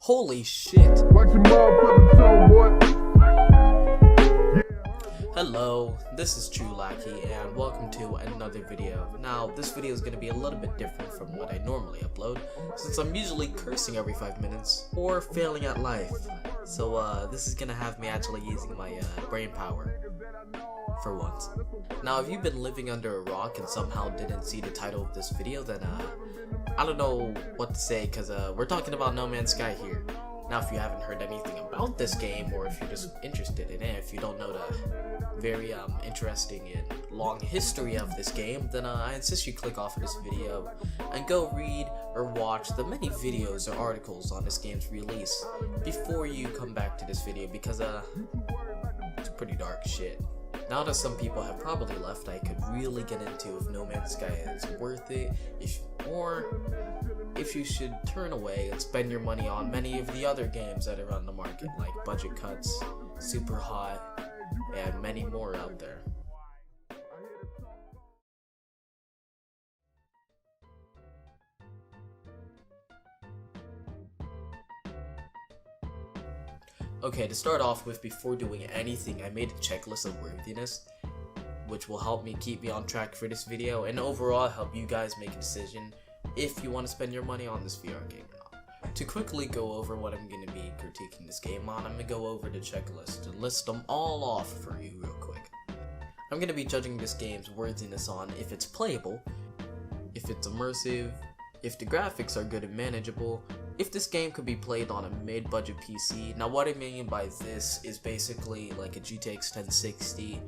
Holy shit. Hello, this is True Lackey and welcome to another video. Now, this video is going to be a little bit different from what I normally upload, since I'm usually cursing every 5 minutes or failing at life. So this is going to have me actually using my brain power for once. Now, if you've been living under a rock and somehow didn't see the title of this video, then I don't know what to say, because we're talking about No Man's Sky here. Now, if you haven't heard anything about this game, or if you're just interested in it, if you don't know the very interesting and long history of this game, then I insist you click off of this video and go read or watch the many videos or articles on this game's release before you come back to this video, because it's pretty dark shit. Now that some people have probably left, I could really get into if No Man's Sky is worth it, or if you should turn away and spend your money on many of the other games that are on the market, like Budget Cuts, Super Hot, and many more out there. Okay, to start off with, before doing anything, I made a checklist of worthiness, which will help me keep me on track for this video, and overall help you guys make a decision if you want to spend your money on this VR game or not. To quickly go over what I'm going to be critiquing this game on, I'm going to go over the checklist and list them all off for you real quick. I'm going to be judging this game's worthiness on if it's playable, if it's immersive, if the graphics are good and manageable, if this game could be played on a mid-budget PC. Now, what I mean by this is basically like a GTX 1060,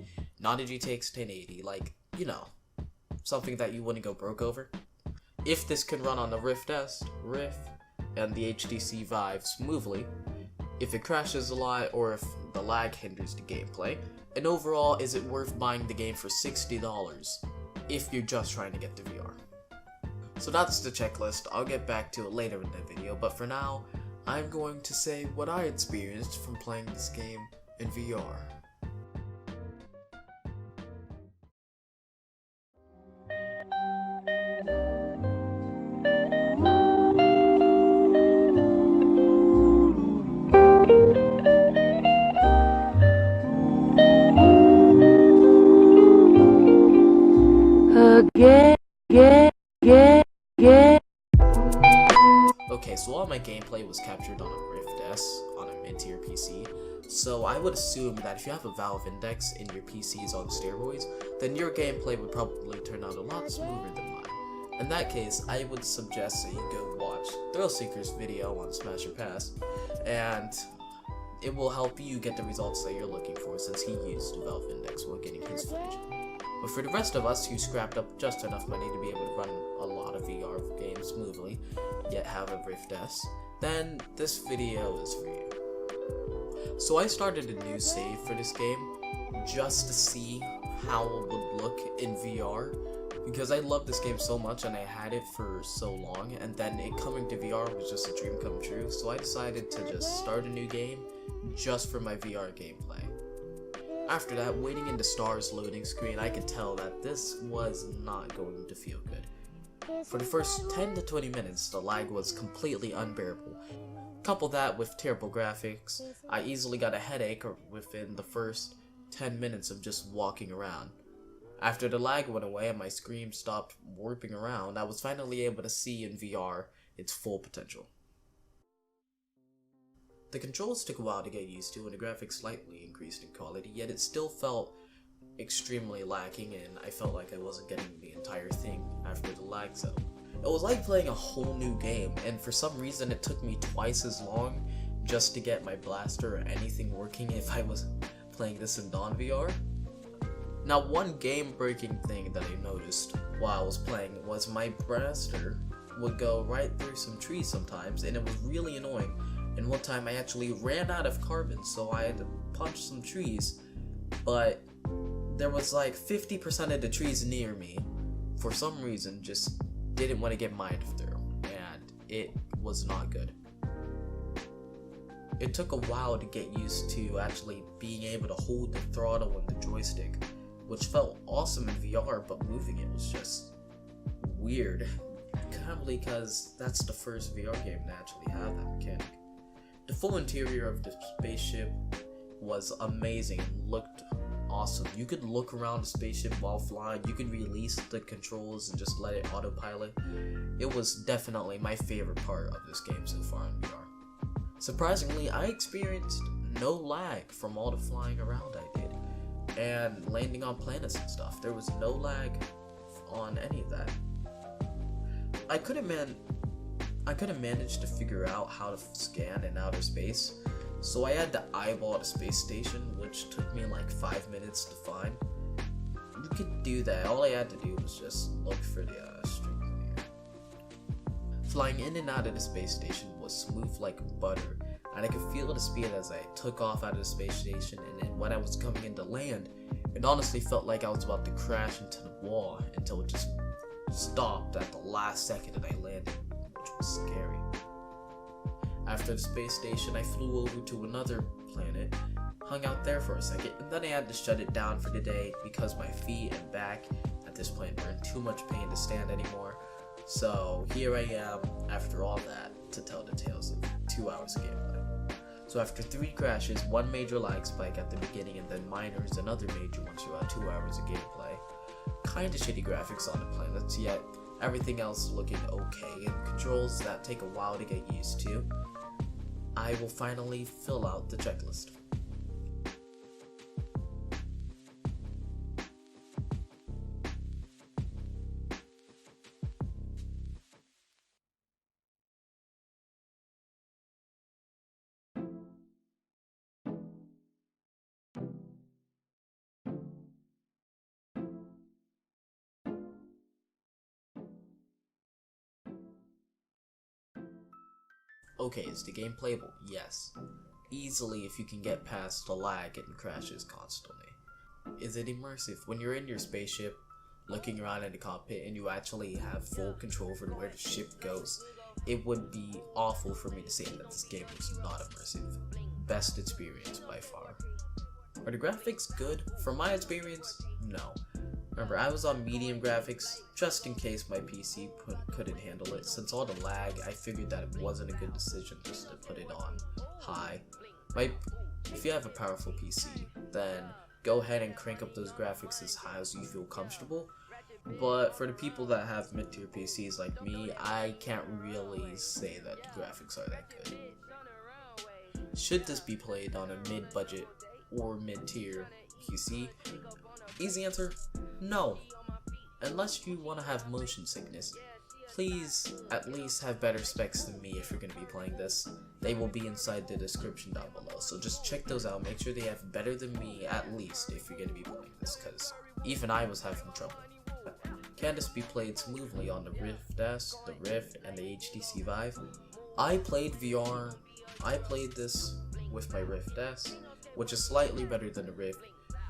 not a GTX 1080, like, you know, something that you wouldn't go broke over. If this can run on the Rift S, and the HTC Vive smoothly, if it crashes a lot, or if the lag hinders the gameplay, and overall, is it worth buying the game for $60 if you're just trying to get the VR. So that's the checklist. I'll get back to it later in the video, but for now, I'm going to say what I experienced from playing this game in VR. Okay, so all my gameplay was captured on a Rift S on a mid-tier PC, so I would assume that if you have a Valve Index and your PC is on steroids, then your gameplay would probably turn out a lot smoother than mine. In that case, I would suggest that you go watch Thrillseeker's video on Smash or Pass, and it will help you get the results that you're looking for, since he used Valve Index while getting his footage. But for the rest of us who scrapped up just enough money to be able to run a lot of VR games smoothly, yet have a Rift S, then this video is for you. So I started a new save for this game just to see how it would look in VR, because I love this game so much and I had it for so long, and then it coming to VR was just a dream come true, so I decided to just start a new game just for my VR gameplay. After that, waiting in the Stars loading screen, I could tell that this was not going to feel good. For the first 10 to 20 minutes, the lag was completely unbearable. Couple that with terrible graphics, I easily got a headache within the first 10 minutes of just walking around. After the lag went away and my screen stopped warping around, I was finally able to see in VR its full potential. The controls took a while to get used to and the graphics slightly increased in quality, yet it still felt extremely lacking, and I felt like I wasn't getting the entire thing after the lag settled. It was like playing a whole new game, and for some reason it took me twice as long just to get my blaster or anything working if I was playing this in Dawn VR. Now, one game-breaking thing that I noticed while I was playing was my blaster would go right through some trees sometimes, and it was really annoying. And one time I actually ran out of carbon, so I had to punch some trees, but there was like 50% of the trees near me, for some reason, just didn't want to get mined through, and it was not good. It took a while to get used to actually being able to hold the throttle and the joystick, which felt awesome in VR, but moving it was just weird. Probably because that's the first VR game to actually have that mechanic. The full interior of the spaceship was amazing and looked awesome. You could look around the spaceship while flying. You could release the controls and just let it autopilot. It was definitely my favorite part of this game so far in VR. Surprisingly, I experienced no lag from all the flying around I did and landing on planets and stuff. There was no lag on any of that. I couldn't manage to figure out how to scan in outer space, so I had to eyeball the space station, which took me like 5 minutes to find. You could do that. All I had to do was just look for the string in the air. Flying in and out of the space station was smooth like butter, and I could feel the speed as I took off out of the space station, and then when I was coming into land, it honestly felt like I was about to crash into the wall until it just stopped at the last second and I landed, which was scary. After the space station, I flew over to another planet, hung out there for a second, and then I had to shut it down for the day because my feet and back at this point were in too much pain to stand anymore. So here I am after all that to tell the tales of 2 hours of gameplay. So after 3 crashes, 1 major lag spike at the beginning, and then minors, another major once you had 2 hours of gameplay. Kinda shitty graphics on the planets, yet everything else looking okay, and controls that take a while to get used to. I will finally fill out the checklist. Okay, is the game playable? Yes. Easily if you can get past the lag and crashes constantly. Is it immersive? When you're in your spaceship, looking around in the cockpit, and you actually have full control over where the ship goes, it would be awful for me to say that this game was not immersive. Best experience by far. Are the graphics good? From my experience, no. Remember, I was on medium graphics, just in case my PC couldn't handle it. Since all the lag, I figured that it wasn't a good decision just to put it on high. If you have a powerful PC, then go ahead and crank up those graphics as high as you feel comfortable. But for the people that have mid-tier PCs like me, I can't really say that the graphics are that good. Should this be played on a mid-budget or mid-tier PC? Easy answer, no. Unless you want to have motion sickness, please at least have better specs than me if you're going to be playing this. They will be inside the description down below, so just check those out. Make sure they have better than me at least if you're going to be playing this, because even I was having trouble. Can this be played smoothly on the Rift S, the Rift, and the HTC Vive? I played VR. I played this with my Rift S, which is slightly better than the Rift,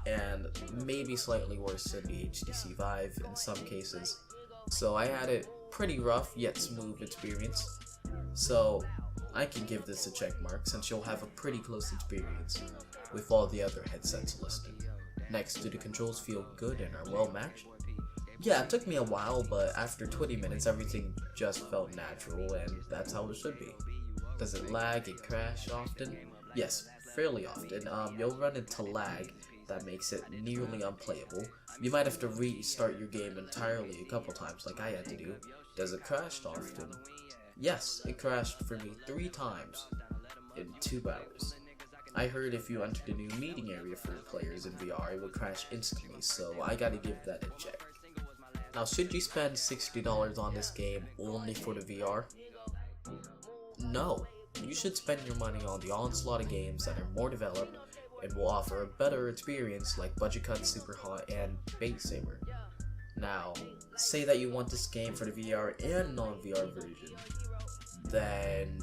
and maybe slightly worse than the HTC Vive in some cases. So I had it pretty rough yet smooth experience. So I can give this a check mark since you'll have a pretty close experience with all the other headsets listed. Next, do the controls feel good and are well matched? Yeah, it took me a while, but after 20 minutes everything just felt natural, and that's how it should be. Does it lag and crash often? Yes, fairly often. You'll run into lag that makes it nearly unplayable. You might have to restart your game entirely a couple times like I had to do. Does it crash often? Yes, it crashed for me 3 times in 2 hours. I heard if you entered a new meeting area for players in VR, it would crash instantly, so I gotta give that a check. Now, should you spend $60 on this game only for the VR? No. You should spend your money on the onslaught of games that are more developed and will offer a better experience like Budget Cut, Superhot, and Beat Saber. Now, say that you want this game for the VR and non-VR version, then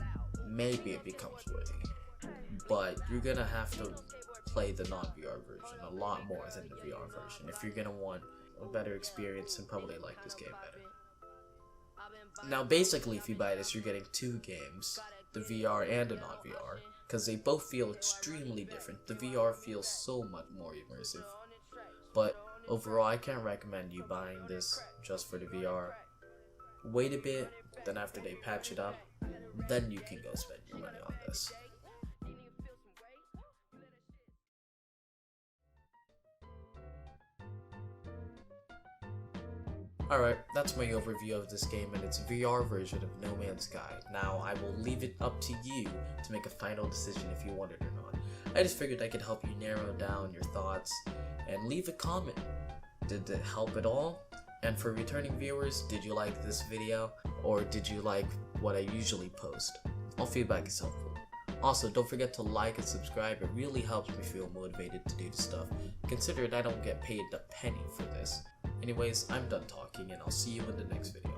maybe it becomes worthy. But you're gonna have to play the non-VR version a lot more than the VR version if you're gonna want a better experience and probably like this game better. Now basically if you buy this, you're getting 2 games, the VR and the non-VR, because they both feel extremely different. The VR feels so much more immersive. But overall, I can't recommend you buying this just for the VR. Wait a bit, then after they patch it up, then you can go spend your money on this. Alright, that's my overview of this game and its VR version of No Man's Sky. Now, I will leave it up to you to make a final decision if you want it or not. I just figured I could help you narrow down your thoughts and leave a comment. Did it help at all? And for returning viewers, did you like this video? Or did you like what I usually post? All feedback is helpful. Also, don't forget to like and subscribe, it really helps me feel motivated to do this stuff, considering I don't get paid a penny for this. Anyways, I'm done talking and I'll see you in the next video.